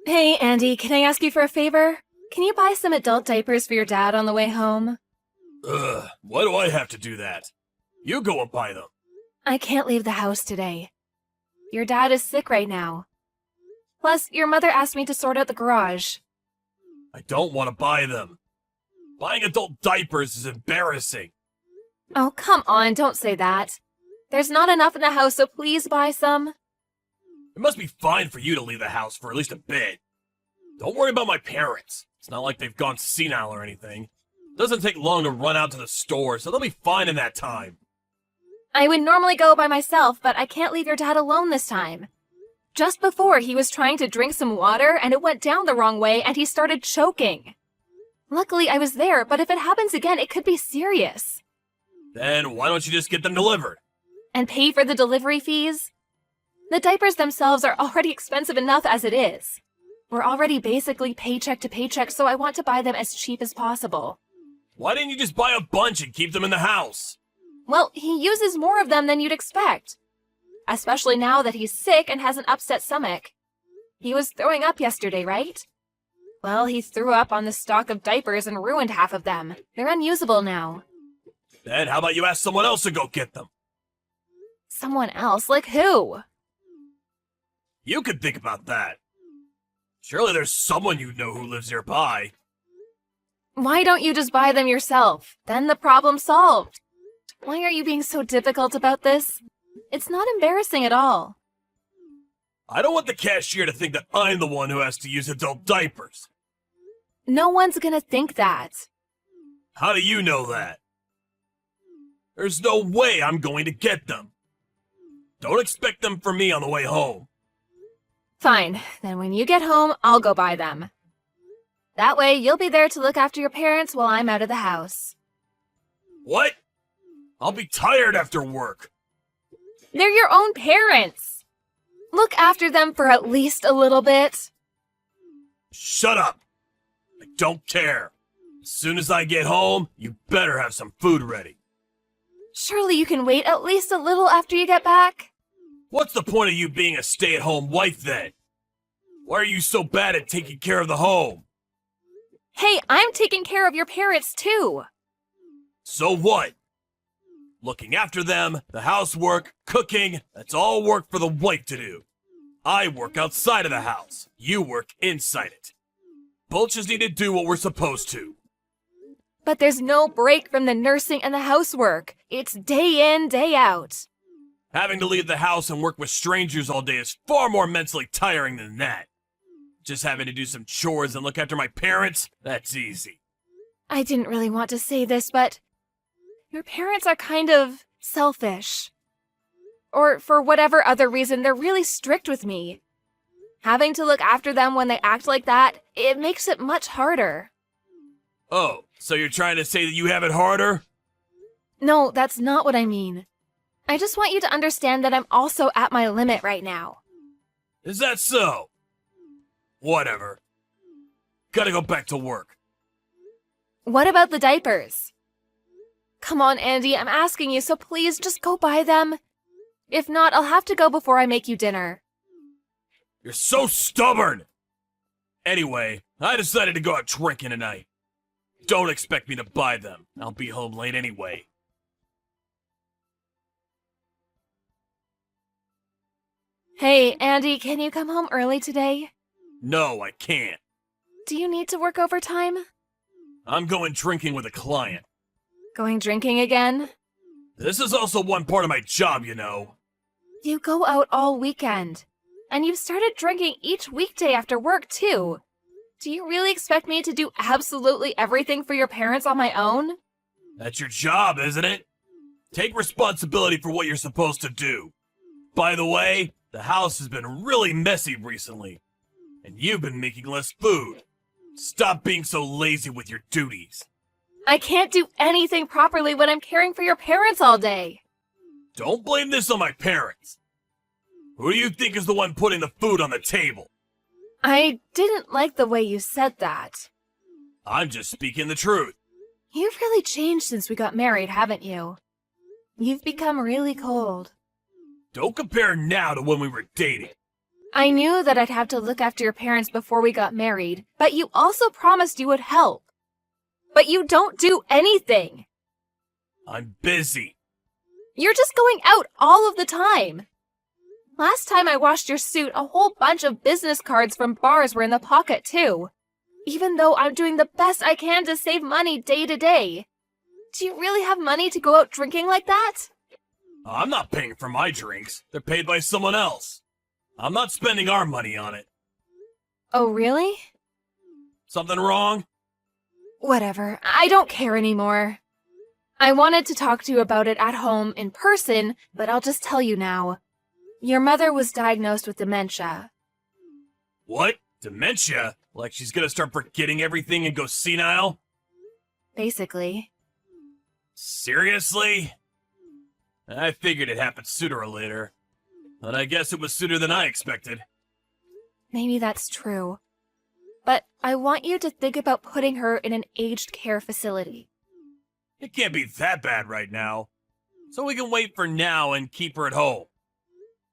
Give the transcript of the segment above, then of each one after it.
Hey, Andy, can I ask you for a favor? Can you buy some adult diapers for your dad on the way home? Ugh, why do I have to do that? You go and buy them. I can't leave the house today. Your dad is sick right now. Plus, your mother asked me to sort out the garage. I don't want to buy them. Buying adult diapers is embarrassing. Oh, come on, don't say that. There's not enough in the house, so please buy some. It must be fine for you to leave the house for at least a bit. Don't worry about my parents. It's not like they've gone senile or anything. It doesn't take long to run out to the store, so they'll be fine in that time. I would normally go by myself, but I can't leave your dad alone this time. Just before, he was trying to drink some water, and it went down the wrong way, and he started choking. Luckily, I was there, but if it happens again, it could be serious. Then why don't you just get them delivered? And pay for the delivery fees? The diapers themselves are already expensive enough as it is. We're already basically paycheck to paycheck, so I want to buy them as cheap as possible. Why didn't you just buy a bunch and keep them in the house? Well, he uses more of them than you'd expect. Especially now that he's sick and has an upset stomach. He was throwing up yesterday, right? Well, he threw up on the stock of diapers and ruined half of them. They're unusable now. Then how about you ask someone else to go get them? Someone else? Like who? You could think about that. Surely there's someone you know who lives nearby. Why don't you just buy them yourself? Then the problem's solved. Why are you being so difficult about this? It's not embarrassing at all. I don't want the cashier to think that I'm the one who has to use adult diapers. No one's gonna think that. How do you know that? There's no way I'm going to get them. Don't expect them from me on the way home. Fine, then when you get home, I'll go buy them. That way, you'll be there to look after your parents while I'm out of the house. What? I'll be tired after work. They're your own parents. Look after them for at least a little bit. Shut up. I don't care. As soon as I get home, you better have some food ready. Surely you can wait at least a little after you get back? What's the point of you being a stay-at-home wife then? Why are you so bad at taking care of the home? Hey, I'm taking care of your parents too. So what? Looking after them, the housework, cooking, that's all work for the wife to do. I work outside of the house. You work inside it. Both just need to do what we're supposed to. But there's no break from the nursing and the housework. It's day in, day out. Having to leave the house and work with strangers all day is far more mentally tiring than that. Just having to do some chores and look after my parents, that's easy. I didn't really want to say this, but your parents are kind of selfish. Or for whatever other reason, they're really strict with me. Having to look after them when they act like that, it makes it much harder. Oh, so you're trying to say that you have it harder? No, that's not what I mean. I just want you to understand that I'm also at my limit right now. Is that so? Whatever. Gotta go back to work. What about the diapers? Come on, Andy, I'm asking you, so please just go buy them. If not, I'll have to go before I make you dinner. You're so stubborn! Anyway, I decided to go out drinking tonight. Don't expect me to buy them. I'll be home late anyway. Hey, Andy, can you come home early today? No, I can't. Do you need to work overtime? I'm going drinking with a client. Going drinking again? This is also one part of my job, you know. You go out all weekend. And you've started drinking each weekday after work, too. Do you really expect me to do absolutely everything for your parents on my own? That's your job, isn't it? Take responsibility for what you're supposed to do. By the way, the house has been really messy recently. And you've been making less food. Stop being so lazy with your duties. I can't do anything properly when I'm caring for your parents all day. Don't blame this on my parents. Who do you think is the one putting the food on the table? I didn't like the way you said that. I'm just speaking the truth. You've really changed since we got married, haven't you? You've become really cold. Don't compare now to when we were dating. I knew that I'd have to look after your parents before we got married, but you also promised you would help. But you don't do anything. I'm busy. You're just going out all of the time. Last time I washed your suit, a whole bunch of business cards from bars were in the pocket too. Even though I'm doing the best I can to save money day to day. Do you really have money to go out drinking like that? I'm not paying for my drinks. They're paid by someone else. I'm not spending our money on it. Oh, really? Something wrong? Whatever. I don't care anymore. I wanted to talk to you about it at home in person, but I'll just tell you now. Your mother was diagnosed with dementia. What? Dementia? Like she's gonna start forgetting everything and go senile? Basically. Seriously? I figured it happened sooner or later. But I guess it was sooner than I expected. Maybe that's true. But I want you to think about putting her in an aged care facility. It can't be that bad right now. So we can wait for now and keep her at home.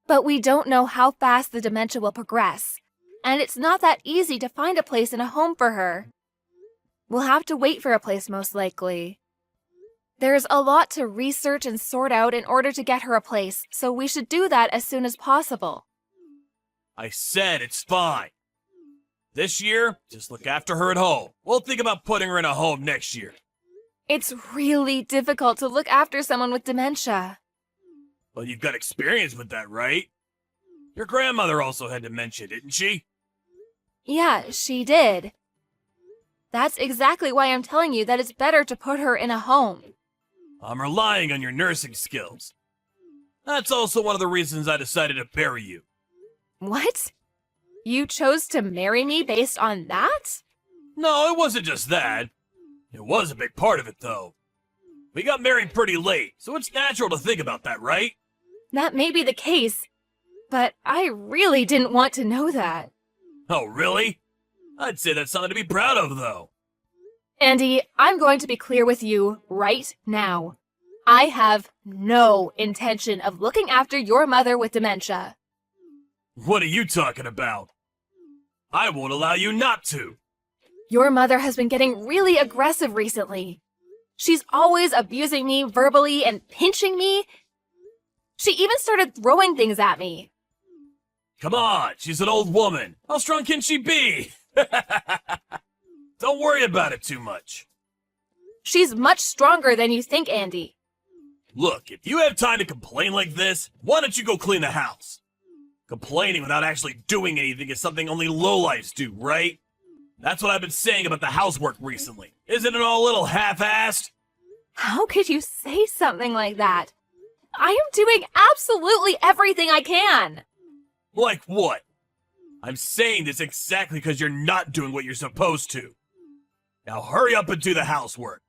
But we don't know how fast the dementia will progress. And it's not that easy to find a place in a home for her. We'll have to wait for a place most likely. There's a lot to research and sort out in order to get her a place, so we should do that as soon as possible. I said it's fine. This year, just look after her at home. We'll think about putting her in a home next year. It's really difficult to look after someone with dementia. Well, you've got experience with that, right? Your grandmother also had dementia, didn't she? Yeah, she did. That's exactly why I'm telling you that it's better to put her in a home. I'm relying on your nursing skills. That's also one of the reasons I decided to bury you. What? You chose to marry me based on that? No, it wasn't just that. It was a big part of it, though. We got married pretty late, so it's natural to think about that, right? That may be the case, but I really didn't want to know that. Oh, really? I'd say that's something to be proud of, though. Andy, I'm going to be clear with you right now. I have no intention of looking after your mother with dementia. What are you talking about? I won't allow you not to. Your mother has been getting really aggressive recently. She's always abusing me verbally and pinching me. She even started throwing things at me. Come on, she's an old woman. How strong can she be? Don't worry about it too much. She's much stronger than you think, Andy. Look, if you have time to complain like this, why don't you go clean the house? Complaining without actually doing anything is something only lowlifes do, right? That's what I've been saying about the housework recently. Isn't it all a little half-assed? How could you say something like that? I am doing absolutely everything I can. Like what? I'm saying this exactly because you're not doing what you're supposed to. Now hurry up and do the housework.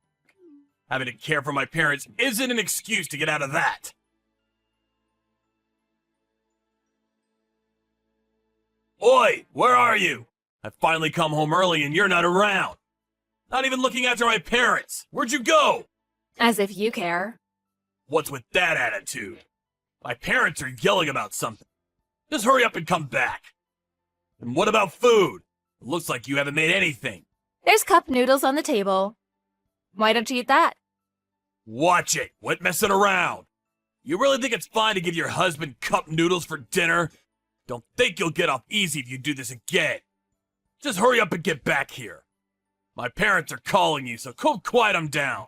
Having to care for my parents isn't an excuse to get out of that. Oi, where are you? I finally come home early and you're not around. Not even looking after my parents. Where'd you go? As if you care. What's with that attitude? My parents are yelling about something. Just hurry up and come back. And what about food? It looks like you haven't made anything. There's cup noodles on the table. Why don't you eat that? Watch it. Quit messing around. You really think it's fine to give your husband cup noodles for dinner? Don't think you'll get off easy if you do this again. Just hurry up and get back here. My parents are calling you, so go quiet them down.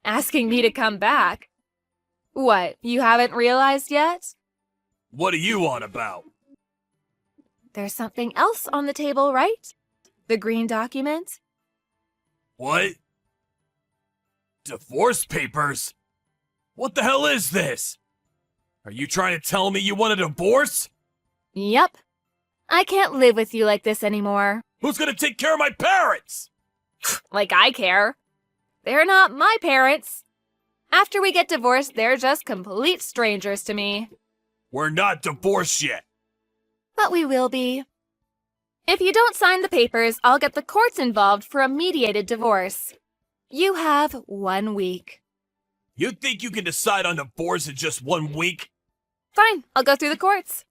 Asking me to come back? What, you haven't realized yet? What are you on about? There's something else on the table, right? The green document? What? Divorce papers? What the hell is this? Are you trying to tell me you want a divorce? Yep. I can't live with you like this anymore. Who's gonna take care of my parents? Like I care. They're not my parents. After we get divorced, they're just complete strangers to me. We're not divorced yet. But we will be. If you don't sign the papers, I'll get the courts involved for a mediated divorce. You have 1 week. You think you can decide on divorce in just 1 week? Fine, I'll go through the courts.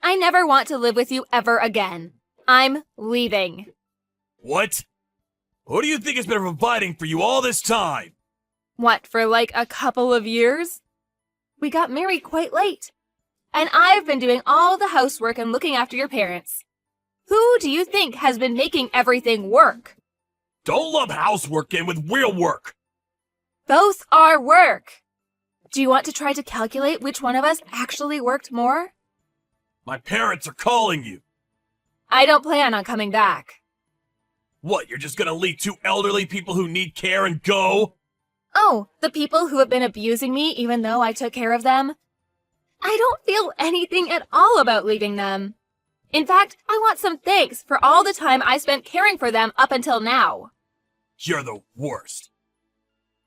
I never want to live with you ever again. I'm leaving. What? Who do you think has been providing for you all this time? What, for like a couple of years? We got married quite late. And I've been doing all the housework and looking after your parents. Who do you think has been making everything work? Don't lump housework in with real work. Both are work. Do you want to try to calculate which one of us actually worked more? My parents are calling you. I don't plan on coming back. What, you're just gonna leave two elderly people who need care and go? Oh, the people who have been abusing me even though I took care of them? I don't feel anything at all about leaving them. In fact, I want some thanks for all the time I spent caring for them up until now. You're the worst.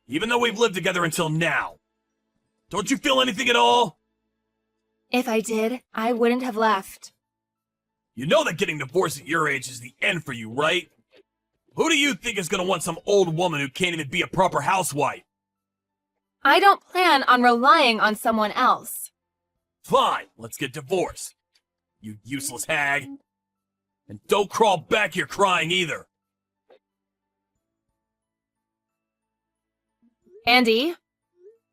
Even though we've lived together until now. Don't you feel anything at all? If I did, I wouldn't have left. You know that getting divorced at your age is the end for you, right? Who do you think is gonna want some old woman who can't even be a proper housewife? I don't plan on relying on someone else. Fine, let's get divorced. You useless hag. And don't crawl back here crying either. Andy,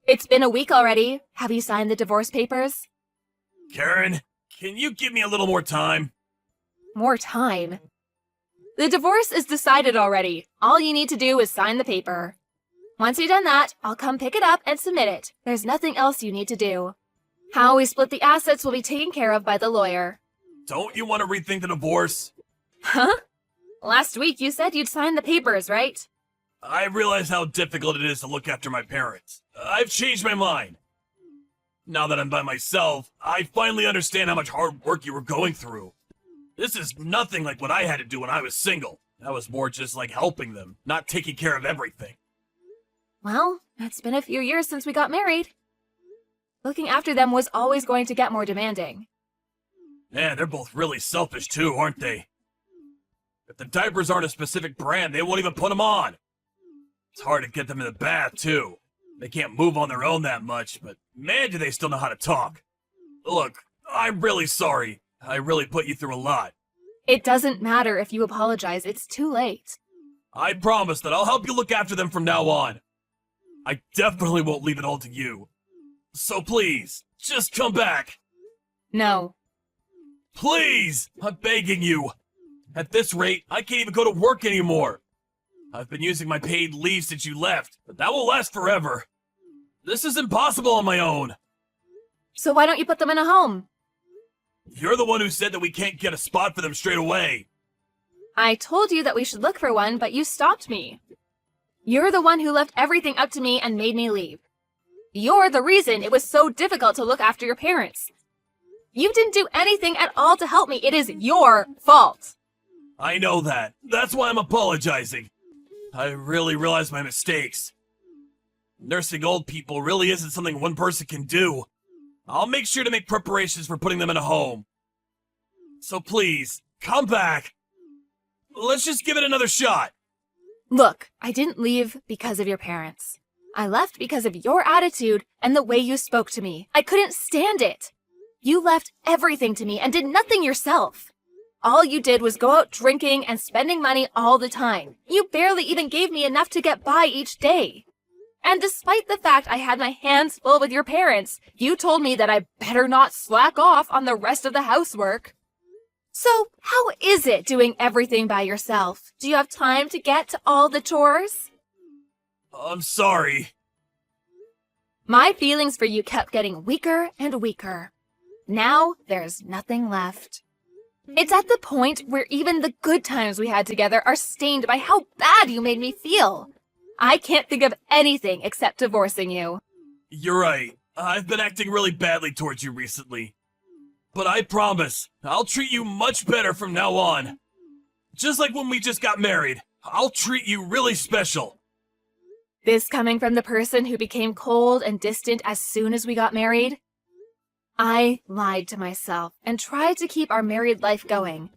it's been a week already. Have you signed the divorce papers? Karen, can you give me a little more time? More time? The divorce is decided already. All you need to do is sign the paper. Once you've done that, I'll come pick it up and submit it. There's nothing else you need to do. How we split the assets will be taken care of by the lawyer. Don't you want to rethink the divorce? Huh? Last week you said you'd sign the papers, right? I realize how difficult it is to look after my parents. I've changed my mind. Now that I'm by myself, I finally understand how much hard work you were going through. This is nothing like what I had to do when I was single. That was more just like helping them, not taking care of everything. Well, it's been a few years since we got married. Looking after them was always going to get more demanding. Man, they're both really selfish too, aren't they? If the diapers aren't a specific brand, they won't even put them on. It's hard to get them in the bath too. They can't move on their own that much, but man, do they still know how to talk. Look, I'm really sorry. I really put you through a lot. It doesn't matter if you apologize, it's too late. I promise that I'll help you look after them from now on. I definitely won't leave it all to you. So please, just come back. No. Please! I'm begging you. At this rate, I can't even go to work anymore. I've been using my paid leave since you left, but that won't last forever. This is impossible on my own. So why don't you put them in a home? You're the one who said that we can't get a spot for them straight away. I told you that we should look for one, but you stopped me. You're the one who left everything up to me and made me leave. You're the reason it was so difficult to look after your parents. You didn't do anything at all to help me. It is your fault. I know that. That's why I'm apologizing. I really realize my mistakes. Nursing old people really isn't something one person can do. I'll make sure to make preparations for putting them in a home. So please, come back. Let's just give it another shot. Look, I didn't leave because of your parents. I left because of your attitude and the way you spoke to me. I couldn't stand it. You left everything to me and did nothing yourself. All you did was go out drinking and spending money all the time. You barely even gave me enough to get by each day. And despite the fact I had my hands full with your parents, you told me that I better not slack off on the rest of the housework. So, how is it doing everything by yourself? Do you have time to get to all the chores? I'm sorry. My feelings for you kept getting weaker and weaker. Now, there's nothing left. It's at the point where even the good times we had together are stained by how bad you made me feel. I can't think of anything except divorcing you. You're right. I've been acting really badly towards you recently. But I promise, I'll treat you much better from now on. Just like when we just got married, I'll treat you really special. This coming from the person who became cold and distant as soon as we got married? I lied to myself and tried to keep our married life going.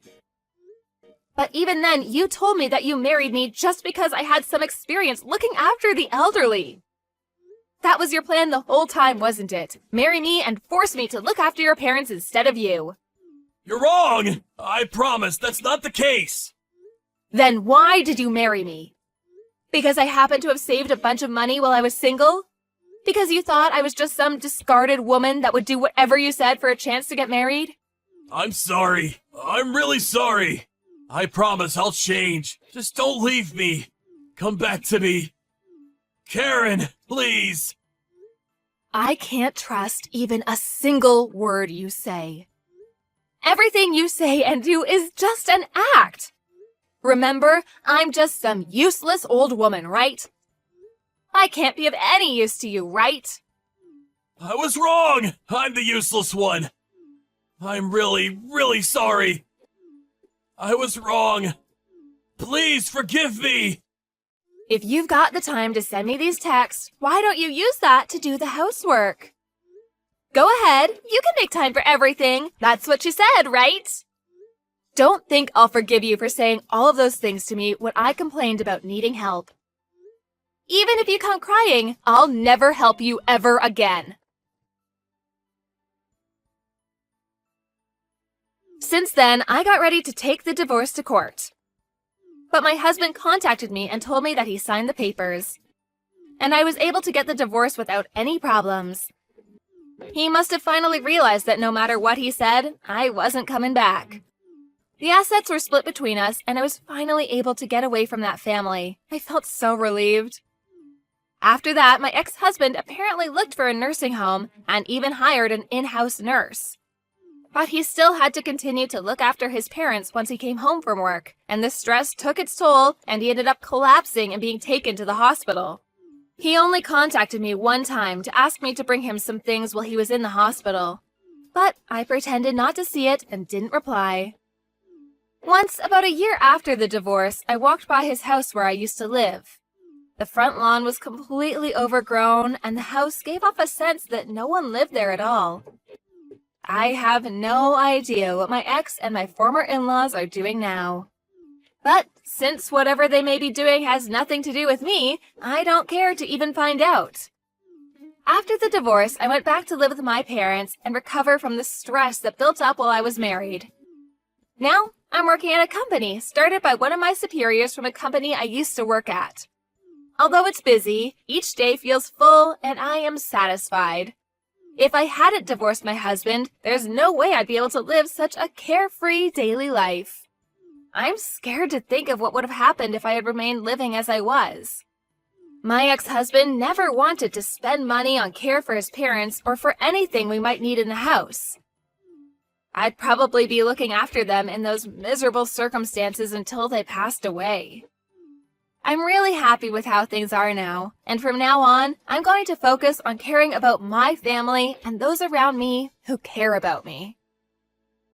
But even then, you told me that you married me just because I had some experience looking after the elderly. That was your plan the whole time, wasn't it? Marry me and force me to look after your parents instead of you. You're wrong! I promise that's not the case! Then why did you marry me? Because I happened to have saved a bunch of money while I was single? Because you thought I was just some discarded woman that would do whatever you said for a chance to get married? I'm sorry. I'm really sorry. I promise I'll change. Just don't leave me. Come back to me. Karen, please. I can't trust even a single word you say. Everything you say and do is just an act. Remember, I'm just some useless old woman, right? I can't be of any use to you, right? I was wrong. I'm the useless one. I'm really, really sorry. I was wrong. Please forgive me. If you've got the time to send me these texts, why don't you use that to do the housework? Go ahead, you can make time for everything. That's what you said, right? Don't think I'll forgive you for saying all of those things to me when I complained about needing help. Even if you come crying, I'll never help you ever again. Since then, I got ready to take the divorce to court. But my husband contacted me and told me that he signed the papers. And I was able to get the divorce without any problems. He must have finally realized that no matter what he said, I wasn't coming back. The assets were split between us, and I was finally able to get away from that family. I felt so relieved. After that, my ex-husband apparently looked for a nursing home and even hired an in-house nurse. But he still had to continue to look after his parents once he came home from work, and the stress took its toll, and he ended up collapsing and being taken to the hospital. He only contacted me one time to ask me to bring him some things while he was in the hospital. But I pretended not to see it and didn't reply. Once, about a year after the divorce, I walked by his house where I used to live. The front lawn was completely overgrown, and the house gave off a sense that no one lived there at all. I have no idea what my ex and my former in-laws are doing now. But since whatever they may be doing has nothing to do with me, I don't care to even find out. After the divorce, I went back to live with my parents and recover from the stress that built up while I was married. Now, I'm working at a company started by one of my superiors from a company I used to work at. Although it's busy, each day feels full and I am satisfied. If I hadn't divorced my husband, there's no way I'd be able to live such a carefree daily life. I'm scared to think of what would have happened if I had remained living as I was. My ex-husband never wanted to spend money on care for his parents or for anything we might need in the house. I'd probably be looking after them in those miserable circumstances until they passed away. I'm really happy with how things are now, and from now on, I'm going to focus on caring about my family and those around me who care about me.